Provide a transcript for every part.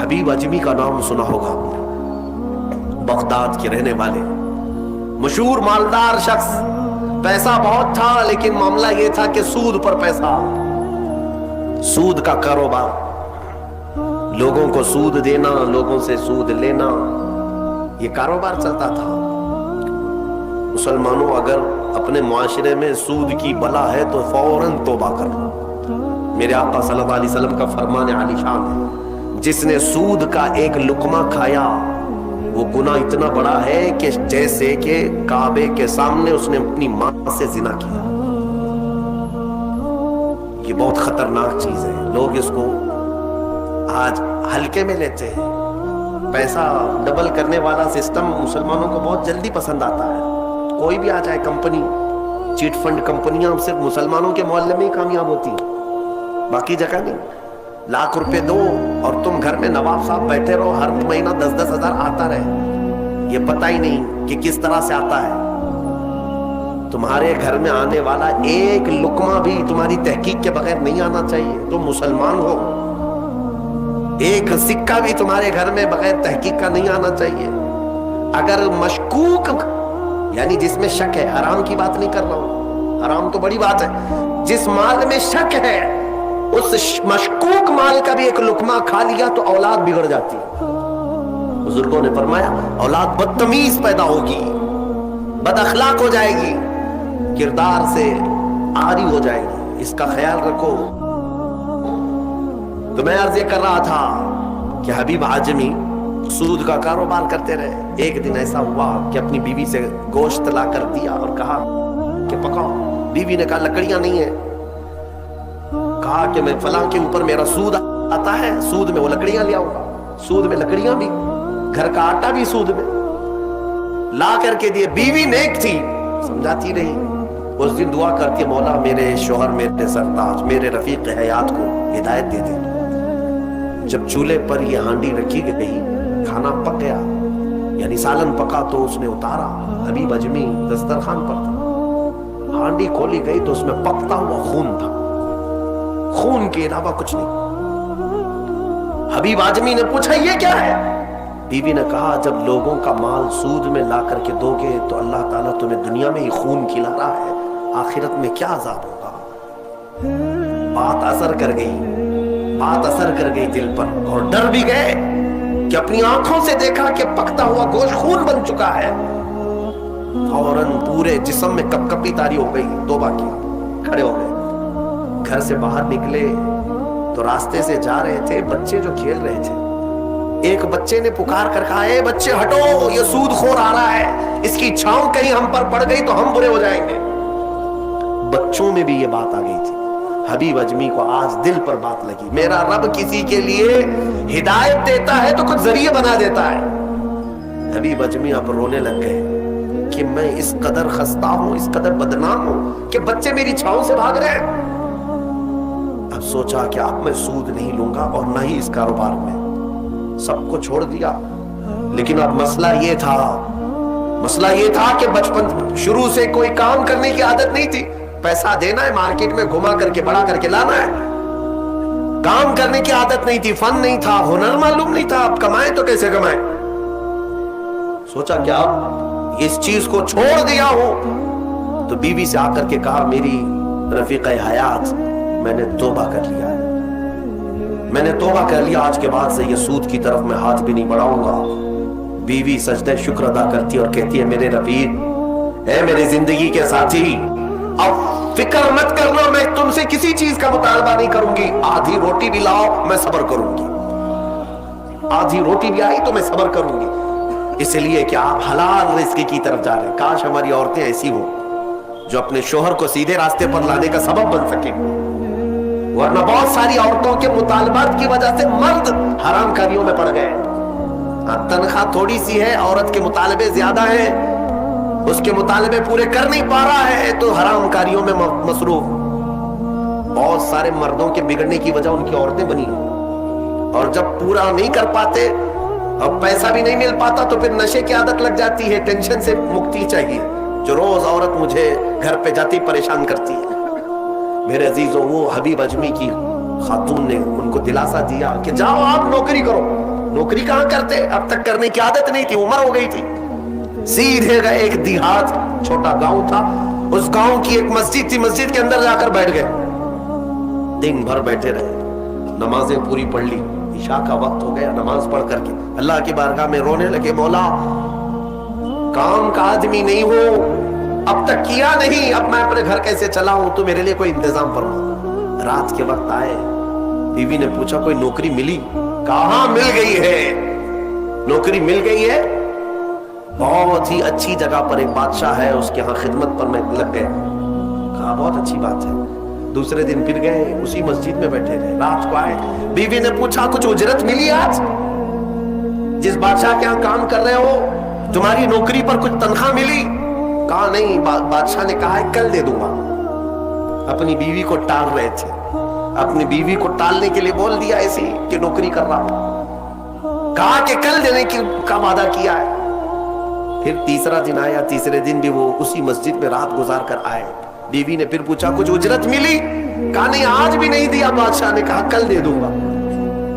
حبیب اجمی کا نام سنا ہوگا، بغداد کے رہنے والے مشہور مالدار شخص، پیسہ بہت تھا لیکن معاملہ یہ تھا کہ سود پر پیسہ، سود کا کاروبار، لوگوں کو سود دینا، لوگوں سے سود لینا، یہ کاروبار چلتا تھا۔ مسلمانوں اگر اپنے معاشرے میں سود کی بلا ہے تو فوراً توبہ کر لو۔ میرے آقا صلی اللہ علیہ وسلم کا فرمان عالی شان ہے، جس نے سود کا ایک لقمہ کھایا وہ گناہ اتنا بڑا ہے کہ جیسے کہ کعبے کے سامنے اس نے اپنی ماں سے زنا کیا۔ یہ بہت خطرناک چیز ہے، لوگ اس کو آج ہلکے میں لیتے ہیں۔ پیسہ ڈبل کرنے والا سسٹم مسلمانوں کو بہت جلدی پسند آتا ہے، کوئی بھی آ جائے کمپنی، چیٹ فنڈ کمپنیاں صرف مسلمانوں کے محلے میں ہی کامیاب ہوتی ہیں، باقی جگہ نہیں۔ لاکھ روپے دو اور تم گھر میں نواب صاحب بیٹھے رہو، ہر مہینہ 10-10 ہزار آتا رہے، یہ پتہ ہی نہیں کہ کس طرح سے آتا ہے۔ تمہارے گھر میں آنے والا ایک لقمہ بھی تمہاری تحقیق کے بغیر نہیں آنا چاہیے، تم مسلمان ہو۔ ایک سکہ بھی تمہارے گھر میں بغیر تحقیق کا نہیں آنا چاہیے۔ اگر مشکوک، یعنی جس میں شک ہے، حرام کی بات نہیں کر رہا ہوں، حرام تو بڑی بات ہے، جس مال میں شک ہے اس مشکوک مال کا بھی ایک لقمہ کھا لیا تو اولاد بگڑ جاتی ہے۔ بزرگوں نے فرمایا اولاد بدتمیز پیدا ہوگی، بد اخلاق ہو جائے گی، کردار سے عاری ہو جائے گی، اس کا خیال رکھو۔ تو میں عرض یہ کر رہا تھا کہ حبیب اعجمی سود کا کاروبار کرتے رہے۔ ایک دن ایسا ہوا کہ اپنی بیوی سے گوشت لا کر دیا اور کہا کہ پکاؤ۔ بیوی نے کہا لکڑیاں نہیں ہیں۔ کہا کہ میں فلاں کے اوپر میرا سود آتا ہے، سود میں وہ لکڑیاں لے آؤں گا، سود میں لکڑیاں بھی، گھر کا آٹا بھی سود میں لا کر کے دیے۔ بیوی نیک تھی، سمجھاتی رہی۔ اس دن دعا کرتی ہے مولا میرے شوہر، میرے سرتاج، میرے رفیق حیات کو ہدایت دے دے۔ جب چولہے پر یہ ہانڈی رکھی گئی، کھانا پک گیا، یعنی سالن پکا تو اس نے اتارا، حبیب اجمی دسترخوان پر تھا، ہانڈی کھولی گئی تو اس میں پکتا ہوا خون تھا، خون کے علاوہ کچھ نہیں۔ حبیب اعجمی نے پوچھا یہ کیا ہے؟ بیوی نے کہا جب لوگوں کا مال سود میں لا کر کے دو گے تو اللہ تعالیٰ تمہیں دنیا میں ہی خون کھلا رہا ہے، آخرت میں کیا عذاب ہوگا۔ بات اثر کر گئی، بات اثر کر گئی دل پر، اور ڈر بھی گئے کہ اپنی آنکھوں سے دیکھا کہ پکتا ہوا گوشت خون بن چکا ہے۔ فوراً پورے جسم میں کپ کپی تاری ہو گئی، توبہ کیا، کھڑے ہو گئے۔ گھر سے باہر نکلے تو راستے سے جا رہے تھے، بچے جو کھیل رہے تھے، ایک بچے نے پکار کر کہا اے بچے ہٹو، یہ سود خور آ رہا ہے، اس کی چھاؤں کہیں ہم پر پڑ گئی تو ہم برے ہو جائیں گے۔ بچوں میں بھی یہ بات آ گئی تھی۔ حبیب اجمی کو آج دل پر بات لگی، میرا رب کسی کے لیے ہدایت دیتا ہے تو کچھ ذریعہ بنا دیتا ہے۔ حبیب اجمی اب رونے لگ گئے کہ میں اس قدر خستہ ہوں، اس قدر بدنام ہوں کہ بچے میری چھاؤں سے بھاگ رہے ہیں۔ اب سوچا کہ اب میں سود نہیں لوں گا اور نہ ہی اس کاروبار میں، سب کو چھوڑ دیا۔ لیکن اب مسئلہ یہ تھا کہ بچپن شروع سے کوئی کام کرنے کی عادت نہیں تھی، پیسہ دینا ہے، مارکیٹ میں گھما کر کے بڑا کر کے لانا ہے، کام کرنے کی عادت نہیں تھی، فن نہیں تھا، ہنر معلوم نہیں تھا، اب کمائیں تو کیسے کمائیں۔ سوچا کہ اب اس چیز کو چھوڑ دیا ہوں، تو بیوی سے آ کر کے کہا میری رفیق حیات میں نے توبہ کر لیا ہے، میں نے توبہ کر لیا، آج کے بعد سے یہ سود کی طرف میں ہاتھ بھی نہیں بڑھاؤں گا۔ بیوی سجدہ شکر ادا کرتی اور کہتی ہے میرے رفیق، اے میری زندگی کے ساتھی، اب فکر مت کرنا، میں تم سے کسی چیز کا مطالبہ نہیں کروں گی، آدھی روٹی بھی لاؤ میں صبر کروں گی، آدھی روٹی بھی آئی تو میں صبر کروں گی، اس لیے کہ آپ حلال رزق کی طرف جا رہے ہیں۔ کاش ہماری عورتیں ایسی ہوں جو اپنے شوہر کو سیدھے راستے پر لانے کا سبب بن سکیں، ورنہ بہت ساری عورتوں کے مطالبات کی وجہ سے مرد حرام کاریوں میں پڑ گئے۔ تنخواہ تھوڑی سی ہے، عورت کے مطالبے زیادہ ہیں، اس کے مطالبے پورے کر نہیں پا رہا ہے تو حرام کاریوں میں مصروف۔ بہت سارے مردوں کے بگڑنے کی وجہ ان کی عورتیں بنی ہیں، اور جب پورا نہیں کر پاتے اور پیسہ بھی نہیں مل پاتا تو پھر نشے کی عادت لگ جاتی ہے، ٹینشن سے مکتی چاہیے، جو روز عورت مجھے گھر پہ جاتی پریشان کرتی ہے۔ میرے عزیزوں، وہ حبیب اجمی کی خاتون نے ان کو دلاسا دیا کہ جاؤ آپ نوکری کرو، नौकरी कहां करते, अब तक करने की आदत नहीं थी, उम्र हो गई थी। सीधे गए एक देहात, छोटा गांव था, उस गांव की एक मस्जिद थी, मस्जिद के अंदर जाकर बैठ गए। दिन भर बैठे रहे, नमाजें पूरी पढ़ ली, इशा का वक्त हो गया, नमाज पढ़ करके अल्लाह की बारगाह में रोने लगे, मौला काम का आदमी नहीं हो, अब तक किया नहीं, अब मैं अपने घर कैसे चलाऊं, तो मेरे लिए कोई इंतजाम फरमा। रात के वक्त आए, बीवी ने पूछा कोई नौकरी मिली? कहां मिल गई है, नौकरी मिल गई है, बहुत ही अच्छी जगह पर एक बादशाह है, उसके यहाँ खिदमत पर मैं लग गया। कहा बहुत अच्छी बात है। दूसरे दिन फिर गए, उसी मस्जिद में बैठे रहे, रात को आए, बीवी ने पूछा कुछ उजरत मिली आज, जिस बादशाह के यहाँ काम कर रहे हो तुम्हारी नौकरी पर कुछ तनख्वाह मिली? कहा नहीं, बादशाह ने कहा है कल दे दूंगा। अपनी बीवी को टाल रहे थे, अपनी बीवी को टालने के लिए बोल दिया ऐसी कि नौकरी कर रहा हूं, कहा कि कल देने का वादा किया है। फिर तीसरा दिन आया, तीसरे दिन भी वो उसी मस्जिद में रात गुजार कर आए। बीवी ने फिर पूछा कुछ उजरत मिली? कहा नहीं, आज भी नहीं दिया। बादशाह ने कहा कल दे दूंगा।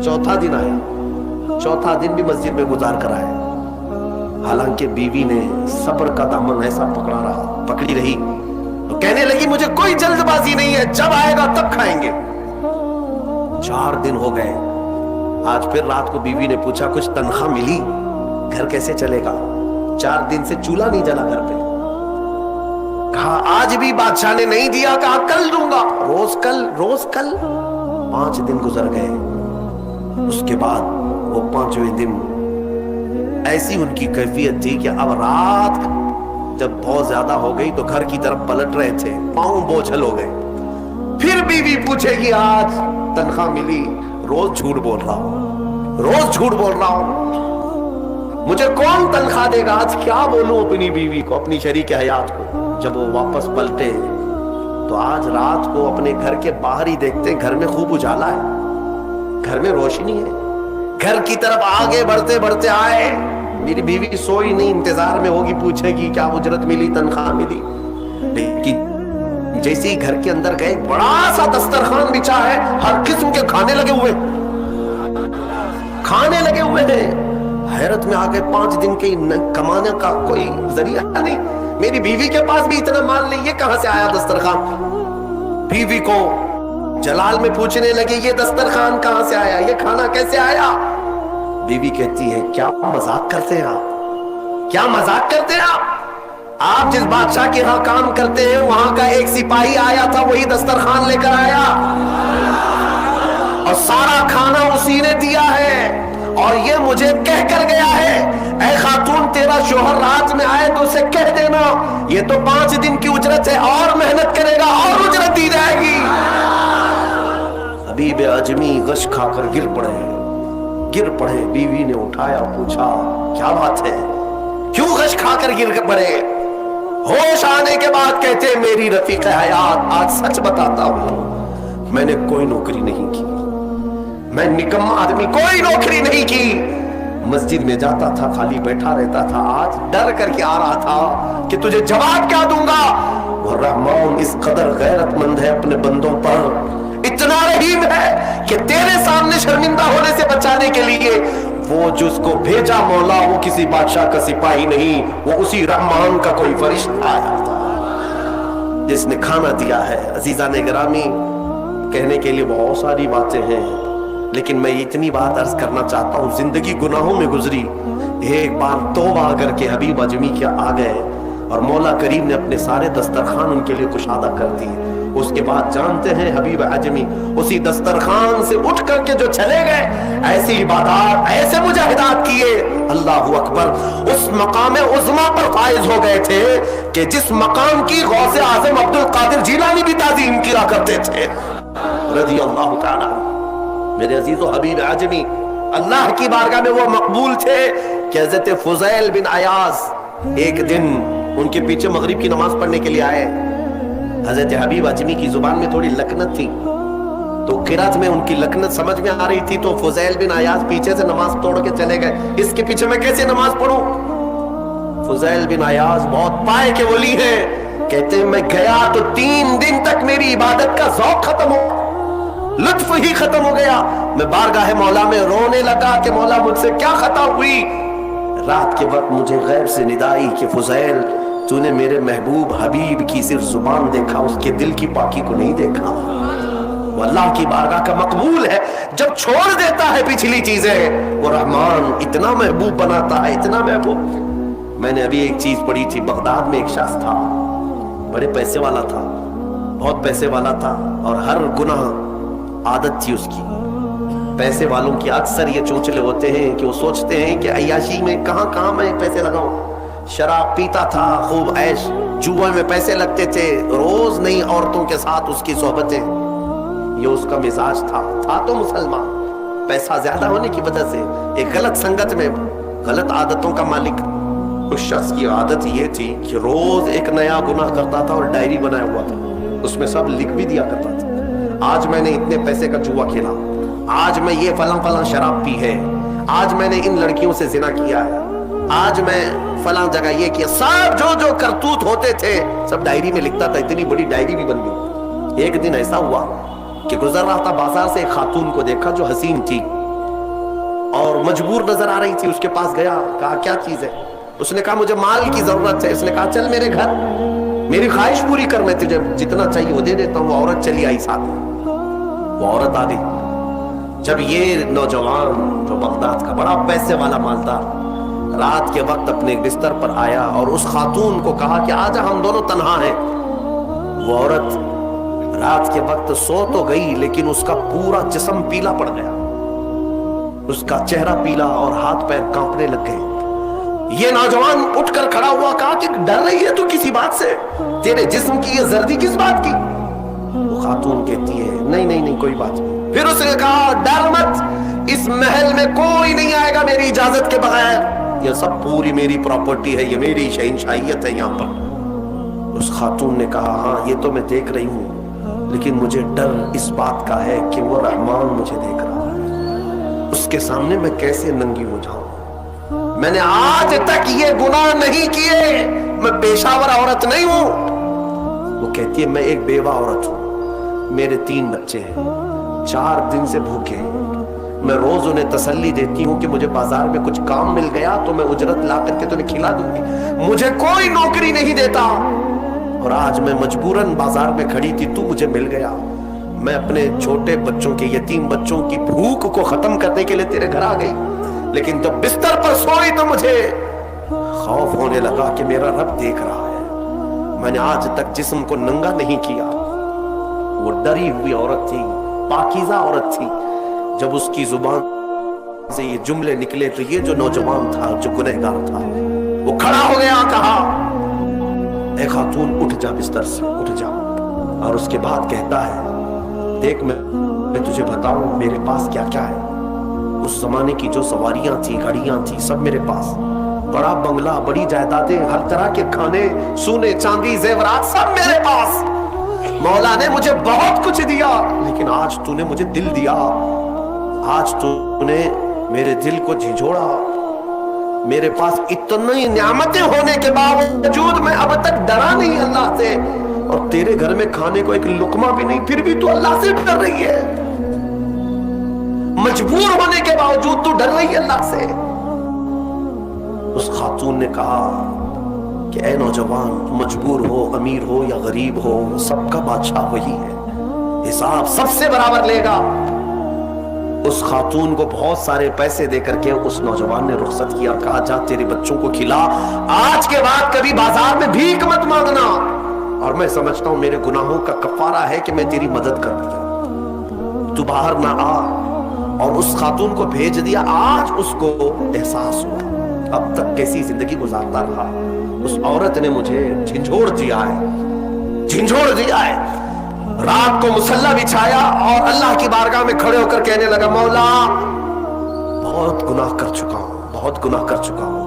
चौथा दिन आया, चौथा दिन भी मस्जिद में गुजार कर आए। हालांकि बीवी ने सब्र का दामन ऐसा पकड़ी रही, तो कहने लगी मुझे कोई जल्दबाजी नहीं है, जब आएगा तब खाएंगे। 4 दिन हो गए, आज फिर रात को बीवी ने पूछा कुछ तनख्वाह मिली, घर कैसे चलेगा? 4 दिन से चूल्हा नहीं जला घर पे। कहा आज भी बादशाह ने नहीं दिया, कहा कल दूंगा, रोज कल रोज कल। 5 दिन गुजर गए। उसके बाद वो 5वें दिन ऐसी उनकी कैफियत थी कि अब रात जब बहुत ज्यादा हो गई तो घर की तरफ पलट रहे थे, पांव बोझल हो गए। फिर बीवी पूछेगी आज तनख्वाह मिली? रोज झूठ बोल रहा हूं, रोज झूठ बोल रहा हूं, मुझे कौन तनख्वाह देगा? आज क्या बोलूं अपनी बीवी को, अपनी शरीक हयात को। जब वो वापस पलटे तो आज रात को अपने घर के बाहर ही देखते घर में खूब उजाला है, घर में रोशनी है। घर की तरफ आगे बढ़ते बढ़ते आए, मेरी बीवी सोई नहीं, इंतजार में होगी, पूछेगी क्या उजरत मिली, तनख्वाह मिली। लेकिन जैसे ही घर के अंदर गए, बड़ा सा दस्तरखान बिछा है, हर किस्म के खाने लगे हुए हैं। हैरत में आ गए, 5 दिन के कमाने का कोई जरिया नहीं, मेरी बीवी के पास भी इतना माल नहीं, ये कहां से आया दस्तरखान? बीवी को जलाल में पूछने लगे ये दस्तरखान कहां से आया, ये खाना कैसे आया? बीवी कहती है क्या मजाक करते हैं आप, क्या मजाक करते हैं आप जिस बादशाह के यहाँ काम करते हैं वहां का एक सिपाही आया था, वही दस्तरखान लेकर आया और सारा खाना उसी ने दिया है, और ये मुझे कह कर गया है ऐ खातून तेरा शोहर रात में आए तो उसे कह देना ये तो 5 दिन की उजरत है, और मेहनत करेगा और उजरत दी जाएगी। हबीब अजमी गश खाकर गिर पड़े। बीवी ने उठाया, पूछा क्या बात है, क्यों गश खाकर गिर पड़े? होश आने के बाद कहते मेरी रफीक हयात आज सच बताता हूं, मैंने कोई नौकरी नहीं की, मैं निकम्मा आदमी, कोई नौकरी नहीं की, मस्जिद में जाता था खाली बैठा रहता था, आज डर करके आ रहा था कि तुझे जवाब क्या दूंगा। वो रहमान इस कदर गैरतमंद है अपने बंदों पर, इतना रहीम है कि तेरे सामने शर्मिंदा होने से बचाने के लिए वो जिसको भेजा मौला वो किसी बादशाह का सिपाही नहीं, वो उसी रहमान का कोई फरिश्ता आया था जिसने खाना दिया है। अजीजा ने गिरामी, कहने के लिए बहुत सारी बातें हैं, लेकिन मैं इतनी बात अर्ज करना चाहता हूँ, जिंदगी गुनाहों में गुजरी, एक बार तौबा करके हबीब अजमी के आ गए और मौला करीम ने अपने सारे दस्तरखान उनके लिए कुशादा कर दिए। उसके बाद जानते हैं हबीब अजमी उसी दस्तरखान से उठ करके जो चले गए, ऐसी इबादत, ऐसे मुजाहिदात किए, अल्लाहु अकबर, उस मकाम उज़्मा पर फाइज हो गए थे कि जिस मकाम की गौसे आज़म अब्दुल कादिर जिलानी भी ताज़ीम किया करते थे रज़ी अल्लाह ताला। मेरे अजीजो हबीब आजमी अल्लाह की बारगाह में वो मकबूल थे कि हज़रत फुज़ैल बिन अयाज़ एक दिन उनके पीछे मगरिब की नमाज पढ़ने के लिए आए। हज़रत हबीब आजमी की जुबान में थोड़ी लकनत थी, तो किरात में उनकी लकनत समझ में आ रही थी, तो फुज़ैल बिन अयाज़ पीछे से नमाज तोड़ के चले गए, इसके पीछे मैं कैसे नमाज पढ़ूं? फुज़ैल बिन अयाज़ बहुत पाए के वली हैं, कहते हैं मैं गया तो 3 दिन तक मेरी इबादत का ज़ौक़ खत्म हो, लुत्फ ही खत्म हो गया। मैं बारगाह मौला में रोने लगा कि मौला मुझसे क्या खता हुई। रात के वक्त मुझे गैब से निदाई कि फुज़ैल तूने मेरे महबूब हबीब की सिर्फ जुबान देखा, उसके दिल की पाकी को नहीं देखा। वो अल्लाह की बारगाह का मकबूल है, जब छोड़ देता है पिछली चीजें वो रहमान इतना महबूब बनाता है, इतना महबूब। मैंने अभी एक चीज पढ़ी थी, बगदाद में एक शख्स था, बड़े पैसे वाला था, बहुत पैसे वाला था, और हर गुनाह आदत थी उसकी। पैसे वालों की अक्सर ये चोचले होते हैं कि वो सोचते हैं कि अय्याशी में कहां मैं पैसे लगाऊं। शराब पीता था, खूब ऐश, जुए में पैसे लगते थे, रोज नई औरतों के साथ उसकी सोहबतें, ये उसका मिजाज था तो मुसलमान, पैसा ज्यादा होने की वजह से एक गलत संगत में गलत आदतों का मालिक। उस शख्स की आदत ये थी कि रोज एक नया गुनाह करता था और डायरी बनाया हुआ था, उसमें सब लिख भी दिया करता था। आज मैंने इतने पैसे का जुआ खेला, आज मैं ये फलां शराब पी है, आज मैंने इन लड़कियों से जिना किया है, आज मैं फलां जगह ये किया। सब जो करतूत होते थे सब डायरी में लिखता था, इतनी बड़ी डायरी भी बन गई। एक दिन ऐसा हुआ कि गुजर रहा था बाजार से, एक खातून को देखा जो हसीन थी और मजबूर नजर आ रही थी। उसके पास गया, कहा क्या चीज है? उसने कहा मुझे माल की जरूरत है। उसने कहा चल मेरे घर, मेरी ख्वाहिश पूरी कर, मैं तुझे जितना चाहिए वो दे देता हूँ। वो औरत चली आई साथ में, वो औरत आ गई। जब ये नौजवान जो बगदाद का बड़ा पैसे वाला मालदार रात के वक्त अपने बिस्तर पर आया और उस खातून को कहा कि आजा हम दोनों तन्हा हैं, वो औरत रात के वक्त सो तो गई लेकिन उसका पूरा जिस्म पीला पड़ गया, उसका चेहरा पीला और हाथ पैर कांपने लग गए। ये नौजवान उठकर खड़ा हुआ, कहा कि डर रही है तू किसी बात से? तेरे जिस्म की ये जर्दी किस बात की? वो खातून कहती है नहीं कोई बात नहीं। फिर उसने कहा डर मत, इस महल में कोई नहीं आएगा मेरी इजाजत के बगैर, ये सब पूरी मेरी प्रॉपर्टी है, ये मेरी शहंशाहियत है यहाँ पर। उस खातून ने कहा हाँ ये तो मैं देख रही हूँ, लेकिन मुझे डर इस बात का है कि वो रहमान मुझे देख रहा है, उसके सामने मैं कैसे नंगी हो जाऊं? मैंने आज तक ये गुनाह नहीं किए, मैं पेशावर औरत नहीं हूं। वो कहती है मैं एक बेवा औरत हूं, मेरे 3 बच्चे हैं, 4 दिन से भूखे हैं। मैं रोज उन्हें तसल्ली देती हूँ कि मुझे बाजार में कुछ काम मिल गया तो मैं उजरत ला करके तुम्हें खिला दूंगी, मुझे कोई नौकरी नहीं देता, और आज मैं मजबूरन बाजार में खड़ी थी, तू मुझे मिल गया। मैं अपने छोटे बच्चों के, यतीम बच्चों की भूख को खत्म करने के लिए तेरे घर आ गई, लेकिन जब बिस्तर पर सोई तो मुझे खौफ होने लगा कि मेरा रब देख रहा है। मैंने आज तक जिस्म को नंगा नहीं किया। वो डरी हुई औरत थी, पाकीज़ा औरत थी। जब उसकी जुबान से ये जुमले निकले तो ये जो नौजवान था, जो गुनहगार था, वो खड़ा हो गया, कहा ए खातून उठ जा, बिस्तर से उठ जा। और उसके बाद कहता है देख मैं तुझे बताऊं मेरे पास क्या क्या है। उस जमाने की जो सवारियां थी, गाड़ियां थी, सब मेरे पास, बड़ा बंगला, बड़ी जायदादें, हर तरह के खाने, सोने चांदी जेवरात सब मेरे पास। मौला ने मुझे बहुत कुछ दिया, लेकिन आज तूने मुझे दिल दिया, आज तूने मेरे दिल को झिझोड़ा। मेरे पास इतनी नियामतें होने के बावजूद मैं अब तक डरा नहीं अल्लाह से, और तेरे घर में खाने को एक लुकमा भी नहीं, फिर भी तू अल्लाह से डर रही है। मजबूर होने के बावजूद तू डर रही है अल्लाह से। उस खातून ने कहा कि ऐ नौजवान, मजबूर हो, अमीर हो या गरीब हो, सबका बादशाह वही है, हिसाब सबसे बराबर लेगा। उस खातून को बहुत सारे पैसे देकर के उस नौजवान ने रुखसत किया, कहा जा तेरे बच्चों को खिला, आज के बाद कभी बाजार में भीख मत मांगना। और मैं समझता हूं मेरे गुनाहों का कफारा है कि मैं तेरी मदद कर दिया, तू बाहर ना आ। और उस खातून को भेज दिया। आज उसको एहसास हुआ अब तक कैसी जिंदगी गुजारता रहा, उस औरत ने मुझे झिझोड़ दिया है, झिझोड़ दिया है। रात को मुसल्ला बिछाया और अल्लाह की बारगाह में खड़े होकर कहने लगा मौला बहुत गुनाह कर चुका हूं, बहुत गुनाह कर चुका हूं,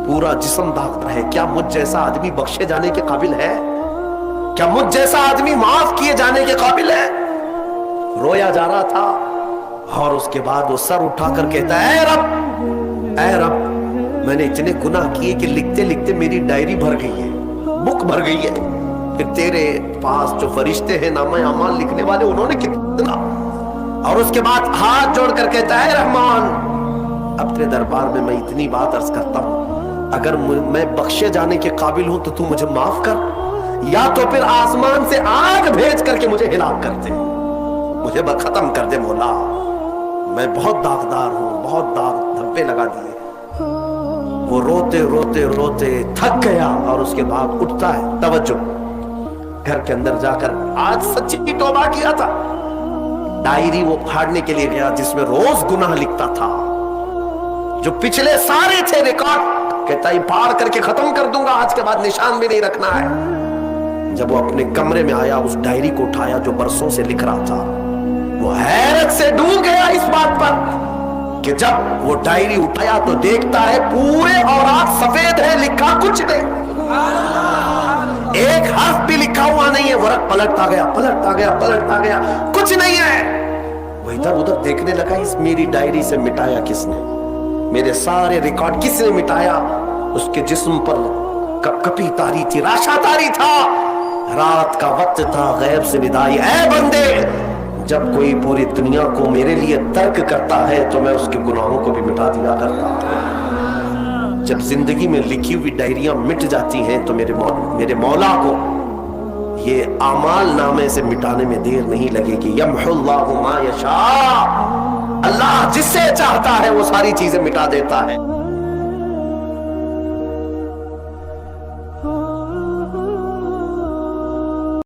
पूरा जिस्म दागता है, क्या मुझ जैसा आदमी बख्शे जाने के काबिल है? क्या मुझ जैसा आदमी माफ किए जाने के काबिल है? रोया जा रहा था और उसके बाद वो सर उठाकर कहता है ऐ रब, मैंने इतने गुनाह किए कि लिखते लिखते मेरी डायरी भर गई है, बुक भर गई है। फिर तेरे पास जो फरिश्ते हैं नामा अमाल लिखने वाले, उन्होंने कितना اور اس کے بعد ہاتھ جوڑ کر کہتا ہے رحمان اب تیرے دربار میں میں اتنی بات عرض کرتا ہوں، اگر میں بخشے جانے کے قابل ہوں تو مجھے معاف کر، یا تو پھر آسمان سے آگ بھیج کر کے مجھے ہلاک کر دے، مجھے ختم کر دے مولا، میں بہت داغدار ہوں، بہت داغ دھبے لگا دیے۔ وہ روتے روتے روتے تھک گیا اور اس کے بعد اٹھتا ہے، توجہ، گھر کے اندر جا کر آج سچی توبہ کیا تھا، ڈائری وہ پھاڑنے کے لیے گیا جس میں روز گناہ لکھتا تھا، جو پچھلے سارے تھے ریکارڈ، کہتا ہے پھاڑ کر کے ختم کر دوں گا، آج کے بعد نشان بھی نہیں رکھنا ہے۔ جب وہ اپنے کمرے میں آیا، اس ڈائری کو اٹھایا جو برسوں سے لکھ رہا تھا، وہ حیرت سے ڈوب گیا اس بات پر کہ جب وہ ڈائری اٹھایا تو دیکھتا ہے پورے اوراق سفید ہے، لکھا کچھ نہیں، ایک حرف بھی لکھا ہوا نہیں ہے۔ ورق پلٹتا گیا، پلٹتا گیا، پلٹتا گیا، کچھ نہیں ہے۔ وہ ادھر ادھر دیکھنے لگا، اس میری ڈائری سے مٹایا کس نے، میرے سارے ریکارڈ کس نے مٹایا؟ اس کے جسم پر کپی تاری تھی، راشا تاری تھا، رات کا وقت تھا، غیب سے ندائی، اے بندے جب کوئی پوری دنیا کو میرے لیے ترک کرتا ہے تو میں اس کے گناہوں کو بھی مٹا دیا کرتا ہوں۔ جب زندگی میں لکھی ہوئی ڈائریاں مٹ جاتی ہیں تو میرے مولا کو یہ اعمال نامے سے مٹانے میں دیر نہیں لگے گی۔ یمحو اللہ ما یشاء، اللہ جس سے چاہتا ہے وہ ساری چیزیں مٹا دیتا ہے۔